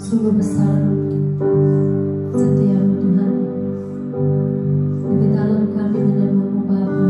Sungguh besar setiamu Tuhan. Lebih dalam kami menyembahmu Bapa.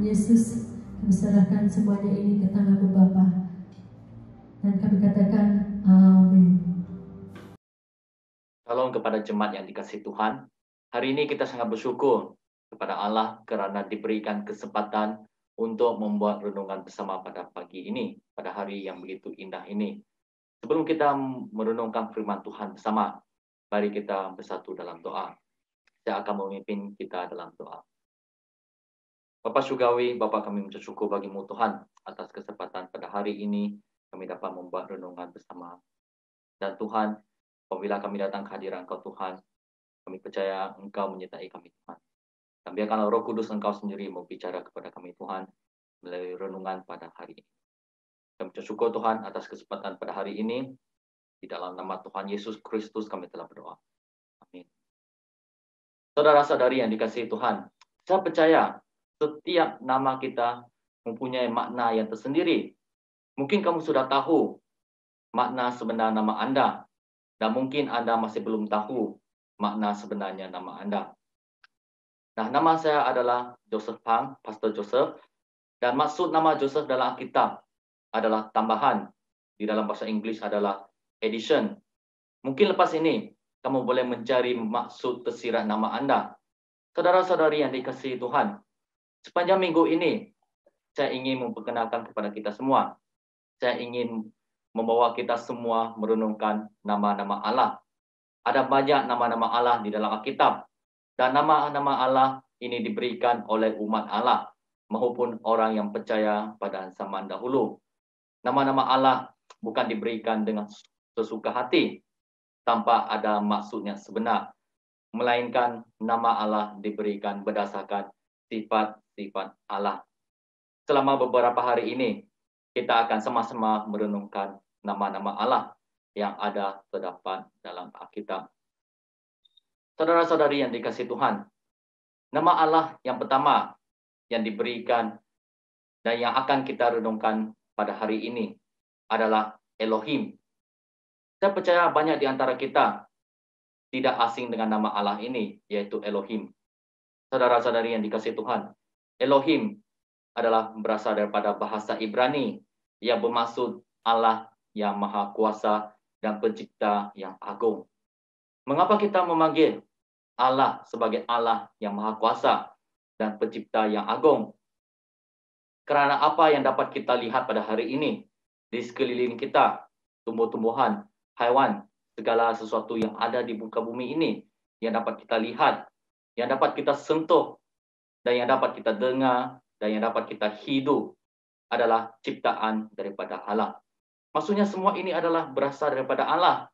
Yesus, kami serahkan semuanya ini ke tangan-Mu Bapa. Dan kami katakan, amin. Shalom kepada jemaat yang dikasihi Tuhan. Hari ini kita sangat bersyukur kepada Allah karena diberikan kesempatan untuk membuat renungan bersama pada pagi ini, pada hari yang begitu indah ini. Sebelum kita merenungkan firman Tuhan bersama, mari kita bersatu dalam doa. Saya akan memimpin kita dalam doa. Bapa Surgawi, Bapa, kami bersyukur bagimu Tuhan atas kesempatan pada hari ini kami dapat membuat renungan bersama. Dan Tuhan, apabila kami datang ke hadiran Engkau Tuhan, kami percaya Engkau menyertai kami Tuhan. Dan biarkanlah Roh Kudus Engkau sendiri berbicara kepada kami Tuhan melalui renungan pada hari ini. Kami bersyukur Tuhan atas kesempatan pada hari ini. Di dalam nama Tuhan Yesus Kristus kami telah berdoa. Amin. Saudara-saudari yang dikasihi Tuhan, saya percaya setiap nama kita mempunyai makna yang tersendiri. Mungkin kamu sudah tahu makna sebenar nama Anda, dan mungkin Anda masih belum tahu makna sebenarnya nama Anda. Nah, nama saya adalah Joseph Pang, Pastor Joseph, dan maksud nama Joseph dalam Alkitab adalah tambahan. Di dalam bahasa Inggris adalah addition. Mungkin lepas ini, kamu boleh mencari maksud tersirat nama Anda. Saudara-saudari yang dikasihi Tuhan, sepanjang minggu ini, saya ingin memperkenalkan kepada kita semua. Saya ingin membawa kita semua merenungkan nama-nama Allah. Ada banyak nama-nama Allah di dalam Alkitab. Dan nama-nama Allah ini diberikan oleh umat Allah maupun orang yang percaya pada zaman dahulu. Nama-nama Allah bukan diberikan dengan sesuka hati tanpa ada maksudnya sebenar. Melainkan nama Allah diberikan berdasarkan sifat-sifat Allah. Selama beberapa hari ini, kita akan sama-sama merenungkan nama-nama Allah yang ada terdapat dalam Alkitab. Saudara-saudari yang dikasihi Tuhan, nama Allah yang pertama yang diberikan dan yang akan kita renungkan pada hari ini adalah Elohim. Saya percaya banyak di antara kita tidak asing dengan nama Allah ini, yaitu Elohim. Saudara-saudari yang dikasihi Tuhan, Elohim adalah berasal daripada bahasa Ibrani yang bermaksud Allah yang Maha Kuasa dan Pencipta yang agung. Mengapa kita memanggil Allah sebagai Allah yang Maha Kuasa dan Pencipta yang agung? Karena apa yang dapat kita lihat pada hari ini di sekeliling kita, tumbuh-tumbuhan, haiwan, segala sesuatu yang ada di muka bumi ini yang dapat kita lihat, yang dapat kita sentuh, dan yang dapat kita dengar, dan yang dapat kita hidup adalah ciptaan daripada Allah. Maksudnya semua ini adalah berasal daripada Allah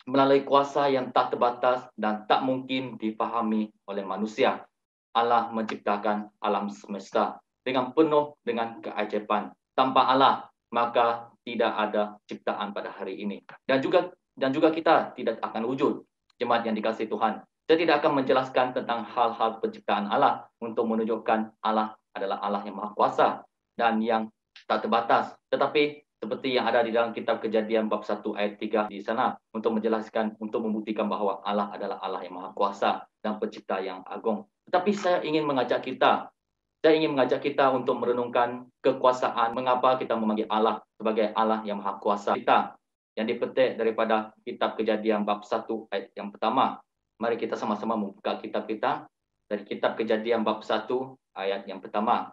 melalui kuasa yang tak terbatas dan tak mungkin difahami oleh manusia. Allah menciptakan alam semesta dengan penuh dengan keajaiban. Tanpa Allah, maka tidak ada ciptaan pada hari ini. Dan juga kita tidak akan wujud. Jemaat yang dikasihi Tuhan, saya tidak akan menjelaskan tentang hal-hal penciptaan Allah untuk menunjukkan Allah adalah Allah yang Maha Kuasa dan yang tak terbatas. Tetapi seperti yang ada di dalam kitab Kejadian bab 1 ayat 3 di sana untuk menjelaskan, untuk membuktikan bahwa Allah adalah Allah yang Maha Kuasa dan Pencipta yang agung. Tetapi saya ingin mengajak kita untuk merenungkan kekuasaan, mengapa kita memanggil Allah sebagai Allah yang Maha Kuasa. Kita yang dipetik daripada kitab Kejadian bab 1 ayat yang pertama. Mari kita sama-sama membuka kitab kita dari kitab Kejadian bab 1 ayat yang pertama.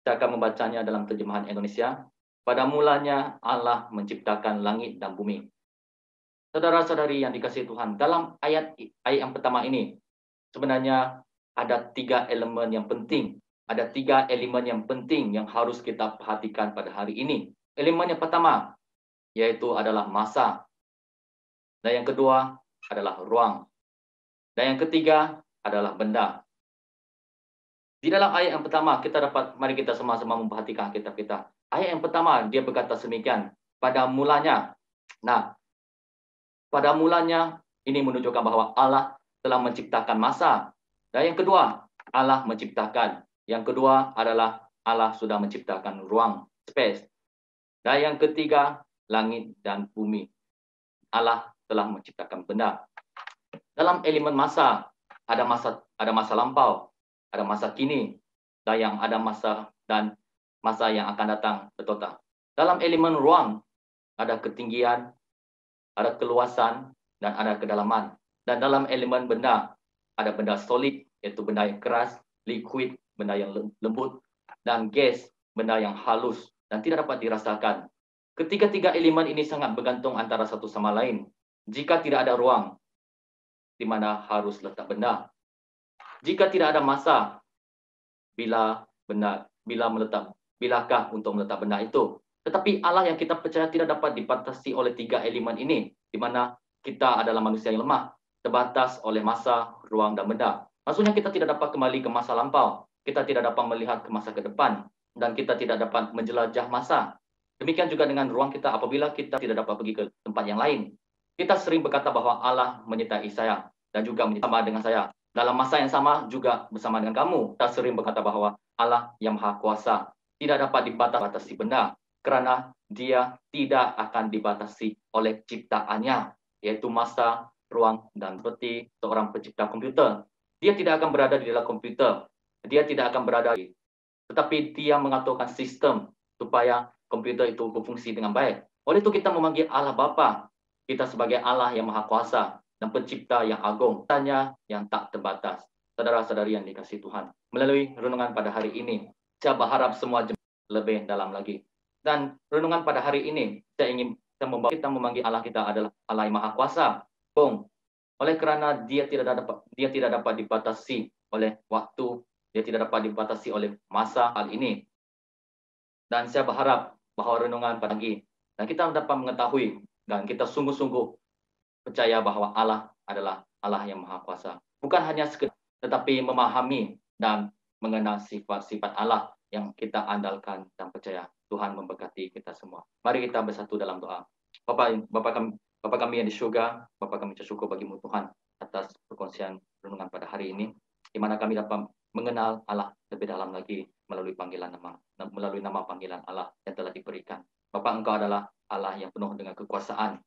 Saya akan membacanya dalam terjemahan Indonesia. Pada mulanya Allah menciptakan langit dan bumi. Saudara-saudari yang dikasihi Tuhan, dalam ayat yang pertama ini, sebenarnya ada 3 elemen yang penting. Ada 3 elemen yang penting yang harus kita perhatikan pada hari ini. Elemen yang pertama, yaitu adalah masa. Dan yang kedua adalah ruang. Dan yang ketiga adalah benda. Di dalam ayat yang pertama, mari kita sama-sama memperhatikan kitab kita. Ayat yang pertama, dia berkata semikian, pada mulanya. Nah, pada mulanya ini menunjukkan bahwa Allah telah menciptakan masa. Dan yang kedua, Allah menciptakan. Yang kedua adalah Allah sudah menciptakan ruang, space. Dan yang ketiga, langit dan bumi. Allah telah menciptakan benda. Dalam elemen masa, ada masa lampau, ada masa kini, dan masa yang akan datang, betul tak? Dalam elemen ruang ada ketinggian, ada keluasan, dan ada kedalaman. Dan dalam elemen benda ada benda solid, iaitu benda yang keras, liquid, benda yang lembut, dan gas, benda yang halus dan tidak dapat dirasakan. Ketiga-tiga elemen ini sangat bergantung antara satu sama lain. Jika tidak ada ruang, di mana harus letak benda. Jika tidak ada masa, bilakah untuk meletak benda itu? Tetapi Allah yang kita percaya tidak dapat dibatasi oleh tiga elemen ini, di mana kita adalah manusia yang lemah, terbatas oleh masa, ruang, dan benda. Maksudnya kita tidak dapat kembali ke masa lampau, kita tidak dapat melihat ke masa ke depan, dan kita tidak dapat menjelajah masa. Demikian juga dengan ruang kita apabila kita tidak dapat pergi ke tempat yang lain. Kita sering berkata bahwa Allah menyertai saya dan juga bersama dengan saya. Dalam masa yang sama juga bersama dengan kamu. Kita sering berkata bahwa Allah yang Maha Kuasa tidak dapat dibatasi benda karena dia tidak akan dibatasi oleh ciptaannya, yaitu masa, ruang, dan seperti seorang pencipta komputer. Dia tidak akan berada di dalam komputer. Dia tidak akan berada di, tetapi dia mengaturkan sistem supaya komputer itu berfungsi dengan baik. Oleh itu kita memanggil Allah Bapa. Kita sebagai Allah yang Maha Kuasa dan pencipta yang agung, tanya yang tak terbatas. Saudara-saudari yang dikasihi Tuhan, melalui renungan pada hari ini, saya berharap semua lebih dalam lagi. Dan renungan pada hari ini, kita memanggil Allah kita adalah Allah yang Maha Kuasa. Oleh kerana dia tidak dapat dibatasi oleh waktu, dia tidak dapat dibatasi oleh masa hal ini. Dan saya berharap bahwa renungan pagi dan kita dapat mengetahui dan kita sungguh-sungguh percaya bahwa Allah adalah Allah yang Maha Kuasa. Bukan hanya sekedar, tetapi memahami dan mengenal sifat-sifat Allah yang kita andalkan dan percaya. Tuhan memberkati kita semua. Mari kita bersatu dalam doa. Bapa kami yang di surga, Bapa kami bersyukur bagimu Tuhan atas perkongsian renungan pada hari ini, di mana kami dapat mengenal Allah lebih dalam lagi melalui nama panggilan Allah yang telah diberikan. Bapa, Engkau adalah Allah yang penuh dengan kekuasaan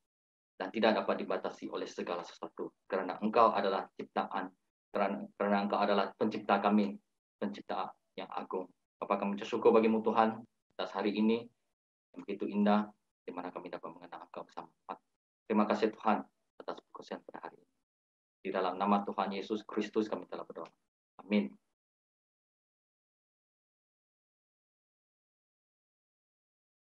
dan tidak dapat dibatasi oleh segala sesuatu, karena Engkau adalah ciptaan, karena Engkau adalah pencipta kami, pencipta yang agung. Bapa, kami bersyukur bagimu Tuhan atas hari ini yang begitu indah, di mana kami dapat mengenal Engkau bersama. Terima kasih Tuhan atas perkongsian pada hari ini. Di dalam nama Tuhan Yesus Kristus kami telah berdoa. Amin.